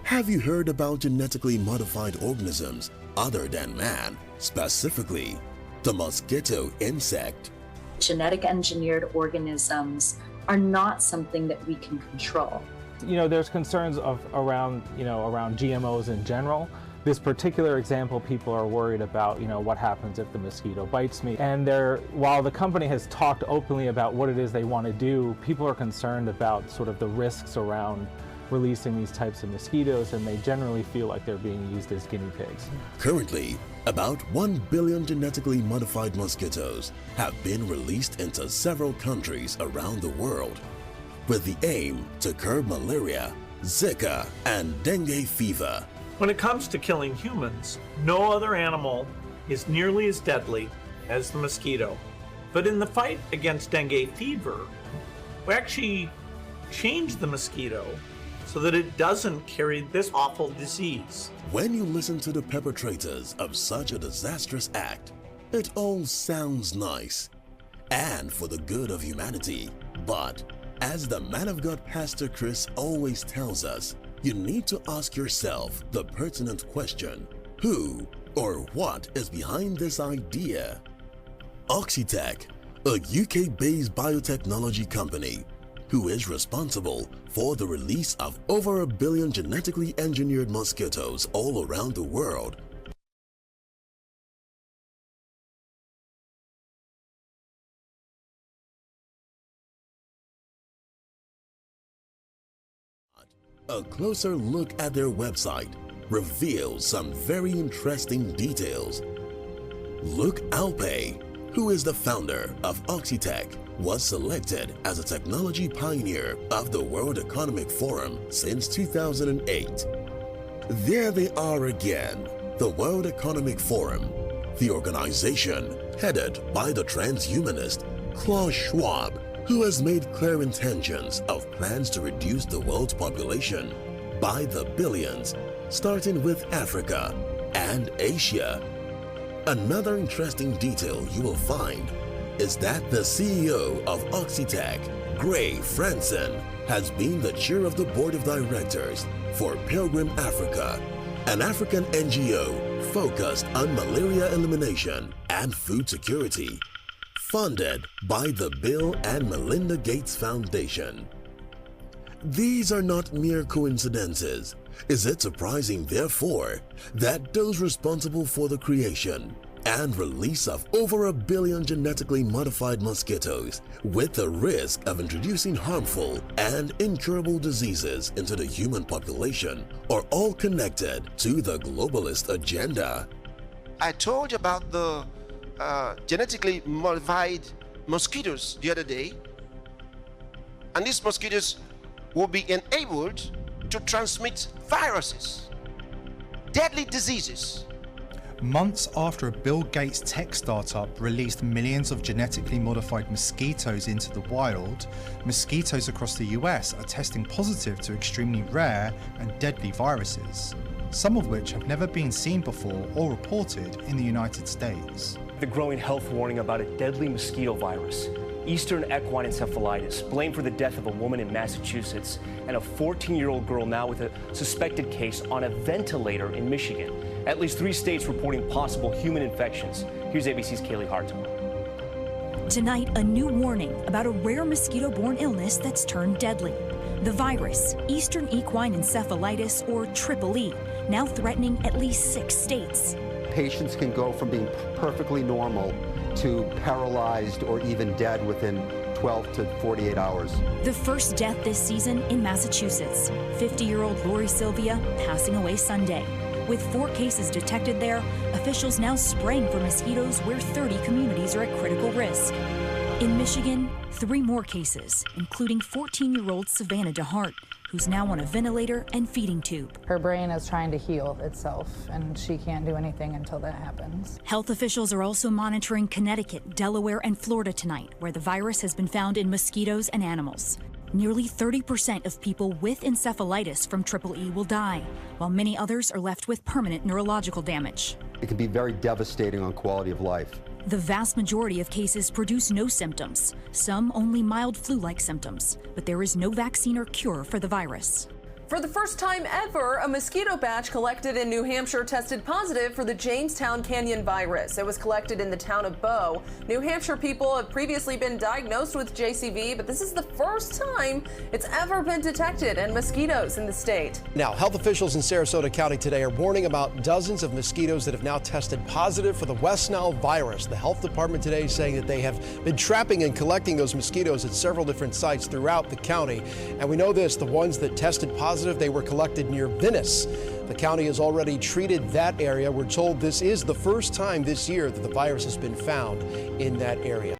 Have you heard about genetically modified organisms other than man, specifically the mosquito insect? Genetic engineered organisms are not something that we can control. There's concerns around GMOs in general. This particular example, people are worried about, what happens if the mosquito bites me. And while the company has talked openly about what it is they want to do, people are concerned about sort of the risks around releasing these types of mosquitoes, and they generally feel like they're being used as guinea pigs. Currently, about 1 billion genetically modified mosquitoes have been released into several countries around the world, with the aim to curb malaria, Zika, and dengue fever. When it comes to killing humans, no other animal is nearly as deadly as the mosquito. But in the fight against dengue fever, we actually changed the mosquito so that it doesn't carry this awful disease. When you listen to the perpetrators of such a disastrous act, it all sounds nice and for the good of humanity. But as the man of God Pastor Chris always tells us, you need to ask yourself the pertinent question: who or what is behind this idea? Oxitec, a UK-based biotechnology company, who is responsible for the release of over 1 billion genetically engineered mosquitoes all around the world, a closer look at their website reveals some very interesting details. Luke Alpay, who is the founder of Oxitec, was selected as a technology pioneer of the World Economic Forum since 2008. There they are again, the World Economic Forum, the organization headed by the transhumanist Klaus Schwab, who has made clear intentions of plans to reduce the world's population by the billions, starting with Africa and Asia. Another interesting detail you will find is that the CEO of Oxitec, Gray Franson, has been the chair of the board of directors for Pilgrim Africa, an African NGO focused on malaria elimination and food security, funded by the Bill and Melinda Gates Foundation. These are not mere coincidences. Is it surprising, therefore, that those responsible for the creation and release of over 1 billion genetically modified mosquitoes with the risk of introducing harmful and incurable diseases into the human population are all connected to the globalist agenda? I told you about the genetically modified mosquitoes the other day, and these mosquitoes will be enabled to transmit viruses, deadly diseases. Months after a Bill Gates tech startup released millions of genetically modified mosquitoes into the wild, mosquitoes across the US are testing positive to extremely rare and deadly viruses, some of which have never been seen before or reported in the United States. The growing health warning about a deadly mosquito virus, Eastern equine encephalitis, blamed for the death of a woman in Massachusetts, and a 14-year-old girl now with a suspected case on a ventilator in Michigan. At least 3 states reporting possible human infections. Here's ABC's Kaylee Hartung. Tonight, a new warning about a rare mosquito-borne illness that's turned deadly. The virus, Eastern equine encephalitis, or EEE, now threatening at least 6 states. Patients can go from being perfectly normal to paralyzed or even dead within 12 to 48 hours. The first death this season in Massachusetts, 50-year-old Lori Sylvia passing away Sunday. With 4 cases detected there, officials now spraying for mosquitoes where 30 communities are at critical risk. In Michigan, 3 more cases, including 14-year-old Savannah DeHart, who's now on a ventilator and feeding tube. Her brain is trying to heal itself, and she can't do anything until that happens. Health officials are also monitoring Connecticut, Delaware, and Florida tonight, where the virus has been found in mosquitoes and animals. Nearly 30% of people with encephalitis from EEE will die, while many others are left with permanent neurological damage. It can be very devastating on quality of life. The vast majority of cases produce no symptoms, some only mild flu-like symptoms, but there is no vaccine or cure for the virus. For the first time ever, a mosquito batch collected in New Hampshire tested positive for the Jamestown Canyon virus. It was collected in the town of Bow. New Hampshire people have previously been diagnosed with JCV, but this is the first time it's ever been detected in mosquitoes in the state. Now, health officials in Sarasota County today are warning about dozens of mosquitoes that have now tested positive for the West Nile virus. The health department today is saying that they have been trapping and collecting those mosquitoes at several different sites throughout the county. And we know this, the ones that tested positive, they were collected near Venice. The county has already treated that area. We're told this is the first time this year that the virus has been found in that area.